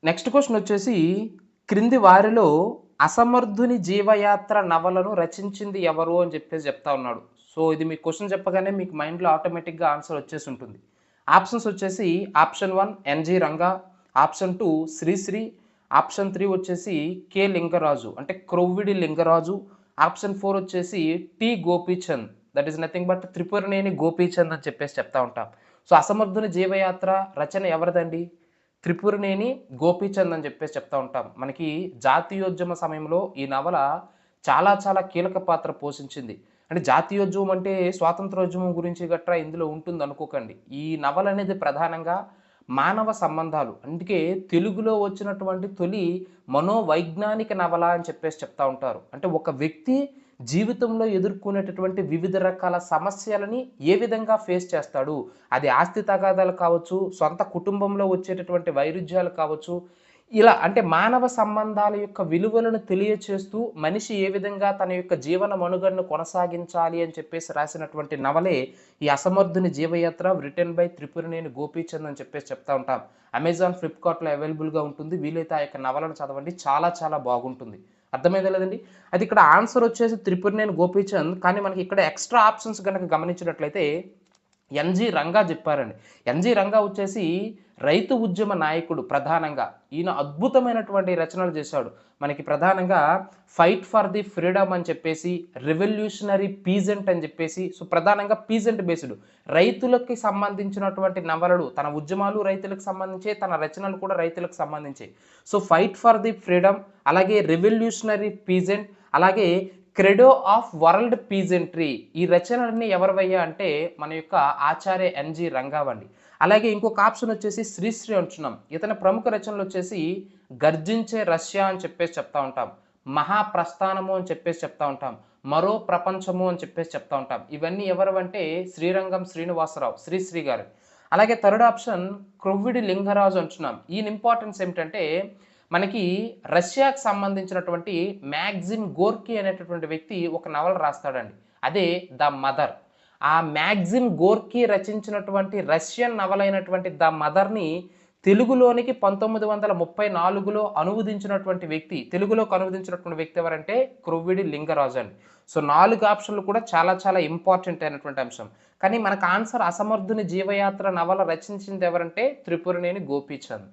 Next question వచ్చేసి క్రింది వారిలో అసమర్థుని జీవయాత్ర నవలను రచించింది ఎవరు అని చెప్పేసి చెప్తా ఉన్నాడు. సో, ఇది మీకు క్వెషన్ చెప్పగానే మీకు మైండ్‌లో ఆటోమేటిక్‌గా ఆన్సర్ వచ్చేసి ఉంటుంది. ఆప్షన్స్ వచ్చేసి option 1 NG Ranga, option 2 Sri Sri, option 3 వచ్చేసి కె లింగరాజు అంటే క్రొవ్విడి లింగరాజు, ఆప్షన్ 4 వచ్చేసి T Gopichand that is nothing but Tripuraneni Gopichand అని చెప్పేసి చెప్తా ఉంటాం. సో, అసమర్థుని జీవయాత్ర రచన ఎవరిదండి? త్రిపురనేని గోపీచంద్ అని చెప్పేసి చెప్తా ఉంటాం. మనకి జాతీయోద్యమ సమయంలో ఈ నవల చాలా చాలా కీలక పాత్ర పోషించింది. అంటే జాతీయోద్యమం అంటే స్వాతంత్రోద్యమం గురించి గట్రా ఇందులో ఉంటుందనుకోకండి. ఈ నవల అనేది ప్రధానంగా మానవ సంబంధాలు. అందుకే తెలుగులో వచ్చినటువంటి తొలి మనోవైజ్ఞానిక నవల అని చెప్పేసి చెప్తా ఉంటారు. అంటే ఒక వ్యక్తి జీవితంలో ఎదుర్కొనేటటువంటి వివిధ రకాల సమస్యలని ఏ విధంగా ఫేస్ చేస్తాడు? అది ఆస్తి తగాదాలు కావచ్చు, సొంత కుటుంబంలో వచ్చేటటువంటి వైరుధ్యాలు కావచ్చు. ఇలా అంటే మానవ సంబంధాల యొక్క విలువలను తెలియచేస్తూ మనిషి ఏ విధంగా తన యొక్క జీవన మనుగడను కొనసాగించాలి అని చెప్పేసి రాసినటువంటి నవలే ఈ 'అసమర్థుని జీవయాత్ర' రిటెన్ బై త్రిపురనేని గోపీచంద్ అని చెప్పేసి చెప్తా ఉంటాం. అమెజాన్, ఫ్లిప్‌కార్ట్‌లో అవైలబుల్‌గా ఉంటుంది. వీలైతే ఆ యొక్క నవలను చదవండి. చాలా చాలా బాగుంటుంది. అర్థమైందా లేదండి? అది ఇక్కడ ఆన్సర్ వచ్చేసి త్రిపురనేని గోపీచంద్. కానీ మనకి ఇక్కడ ఎక్స్‌ట్రా ఆప్షన్స్ గనక గమనించినట్లయితే ఎన్‌జీ రంగా చెప్పారండి. ఎన్‌జీ రంగా వచ్చేసి రైతు ఉద్యమ నాయకుడు ప్రధానంగా. ఈయన అద్భుతమైనటువంటి రచనలు చేశాడు. మనకి ప్రధానంగా 'ఫైట్ ఫర్ ది ఫ్రీడమ్' అని చెప్పేసి, 'రివల్యూషనరీ పీజెంట్' అని చెప్పేసి, సో, ప్రధానంగా పీజెంట్ బేస్డ్ రైతులకి సంబంధించినటువంటి నవలలు, తన ఉద్యమాలు రైతులకు సంబంధించే, తన రచనలు కూడా రైతులకు సంబంధించే. So, 'fight for the freedom' అలాగే 'రివల్యూషనరీ పీజెంట్' అలాగే 'క్రెడో ఆఫ్ వరల్డ్ పీజెంట్రీ' ఈ రచనలన్నీ ఎవరివయ్యా అంటే మన యొక్క ఆచార్య ఎన్‌జీ రంగావండి. అలాగే ఇంకొక ఆప్షన్ వచ్చేసి శ్రీశ్రీ అంటున్నాం. ఇతని ప్రముఖ రచనలు వచ్చేసి 'గర్జించే రష్యా' అని చెప్పేసి చెప్తా ఉంటాం. 'మహాప్రస్థానము' అని చెప్పేసి చెప్తా ఉంటాం. 'మరో ప్రపంచము' అని చెప్పేసి చెప్తా ఉంటాం. ఇవన్నీ ఎవరివంటే శ్రీరంగం శ్రీనివాసరావు శ్రీశ్రీ గారు. అలాగే థర్డ్ ఆప్షన్ క్రొవ్విడి లింగరాజు అంటున్నాం. ఈయన ఇంపార్టెన్స్ ఏమిటంటే మనకి రష్యాకి సంబంధించినటువంటి మ్యాగ్జిమ్ గోర్కీ అనేటటువంటి వ్యక్తి ఒక నవల రాస్తాడండి. అదే 'ద మదర్'. ఆ మ్యాగ్జిమ్ గోర్కీ రచించినటువంటి రష్యన్ నవలైనటువంటి 'ద మదర్‌ని' తెలుగులోనికి 1934లో అనువదించినటువంటి వ్యక్తి, తెలుగులోకి అనువదించినటువంటి వ్యక్తి ఎవరంటే క్రొవ్విడి లింగరాజు అండి. సో, 4 ఆప్షన్‌లు కూడా చాలా చాలా ఇంపార్టెంట్ అయినటువంటి అంశం. కానీ మనకు ఆన్సర్ 'అసమర్థుని జీవయాత్ర' నవల రచించింది ఎవరంటే త్రిపురనేని గోపీచంద్.